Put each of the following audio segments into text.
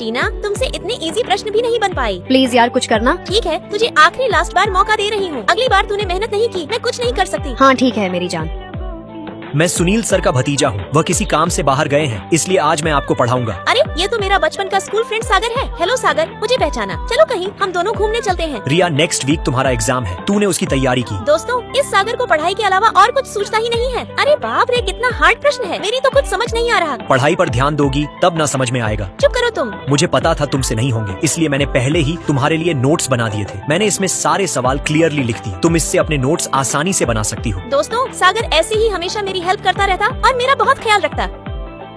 टीना, तुमसे इतने इजी प्रश्न भी नहीं बन पाए। प्लीज यार कुछ करना। ठीक है, तुझे आखिरी लास्ट बार मौका दे रही हूँ। अगली बार तूने मेहनत नहीं की, मैं कुछ नहीं कर सकती। हाँ ठीक है मेरी जान। मैं सुनील सर का भतीजा हूँ। वह किसी काम से बाहर गए हैं, इसलिए आज मैं आपको पढ़ाऊंगा। अरे ये तो मेरा बचपन का स्कूल फ्रेंड सागर है। हेलो सागर, मुझे पहचाना? चलो कहीं हम दोनों घूमने चलते हैं। रिया, नेक्स्ट वीक तुम्हारा एग्जाम है, तूने उसकी तैयारी की? दोस्तों, इस सागर को पढ़ाई के अलावा और कुछ सूझता ही नहीं है। अरे बाप रे, कितना हार्ड प्रश्न है, मेरी तो कुछ समझ नहीं आ रहा। पढ़ाई पर ध्यान दोगी तब ना समझ में आएगा। चुप करो तुम। मुझे पता था तुमसे नहीं होंगे, इसलिए मैंने पहले ही तुम्हारे लिए नोट्स बना दिए थे। मैंने इसमें सारे सवाल क्लियरली लिख दिए। तुम इससे अपने नोट्स आसानी से बना सकती हो। दोस्तों, सागर ऐसे ही हमेशा मेरी हेल्प करता रहता और मेरा बहुत ख्याल रखता।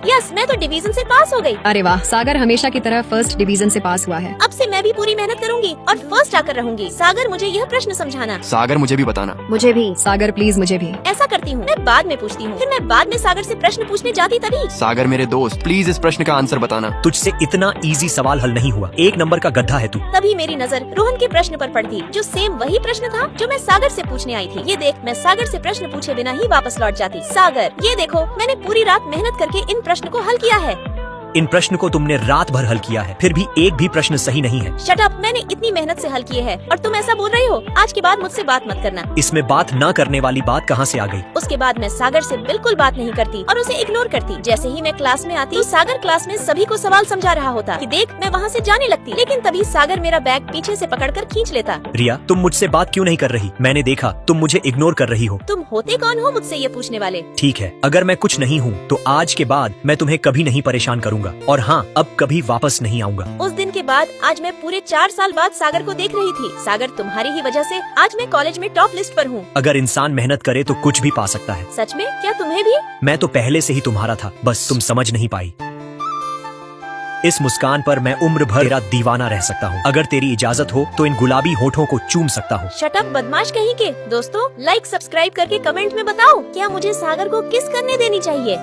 यस, मैं तो डिवीजन से पास हो गई। अरे वाह, सागर हमेशा की तरह फर्स्ट डिवीजन से पास हुआ है। अब से मैं भी पूरी मेहनत करूंगी और फर्स्ट आकर रहूंगी। सागर, मुझे यह प्रश्न समझाना। सागर मुझे भी बताना। मुझे भी। सागर प्लीज मुझे भी। ऐसा करती हूँ, मैं बाद में पूछती हूँ। फिर मैं बाद में सागर से प्रश्न पूछने जाती तभी। सागर मेरे दोस्त, प्लीज इस प्रश्न का आंसर बताना। तुझसे इतना इजी सवाल हल नहीं हुआ। 1 नंबर का गड्ढा है तू। तभी मेरी नजर रोहन के प्रश्न पर पड़ती, जो सेम वही प्रश्न था जो मैं सागर से पूछने आई थी। ये देख, मैं सागर से प्रश्न पूछे बिना ही वापस लौट जाती। सागर, ये देखो, मैंने पूरी रात मेहनत करके इन प्रश्न को हल किया है। इन प्रश्न को तुमने रात भर हल किया है, फिर भी एक भी प्रश्न सही नहीं है। शट अप, मैंने इतनी मेहनत से हल किए हैं और तुम ऐसा बोल रहे हो? आज के बाद मुझसे बात मत करना। इसमें बात न करने वाली बात कहाँ से आ गई? उसके बाद मैं सागर से बिल्कुल बात नहीं करती और उसे इग्नोर करती। जैसे ही मैं क्लास में आती, तो सागर क्लास में सभी को सवाल समझा रहा होता कि देख, मैं वहाँ से जाने लगती। लेकिन तभी सागर मेरा बैग पीछे से पकड़कर खींच लेता। रिया, तुम मुझसे बात क्यों नहीं कर रही? मैंने देखा तुम मुझे इग्नोर कर रही हो। तुम होते कौन हो मुझसे ये पूछने वाले? ठीक है, अगर मैं कुछ नहीं हूँ तो आज के बाद मैं तुम्हें कभी नहीं परेशान करूंगा, और हाँ, अब कभी वापस नहीं आऊंगा। उस दिन के बाद आज मैं पूरे 4 साल बाद सागर को देख रही थी। सागर, तुम्हारी ही वजह से आज मैं कॉलेज में टॉप लिस्ट पर हूँ। अगर इंसान मेहनत करे तो कुछ भी पा सकता है। सच में? क्या तुम्हें भी? मैं तो पहले से ही तुम्हारा था, बस तुम समझ नहीं पाई। इस मुस्कान पर मैं उम्र भर तेरा दीवाना रह सकता हूँ। अगर तेरी इजाजत हो तो इन गुलाबी होठों को चूम सकता हूँ। शट अप बदमाश कहीं के। दोस्तों, लाइक सब्सक्राइब करके कमेंट में बताओ, क्या मुझे सागर को किस करने देनी चाहिए?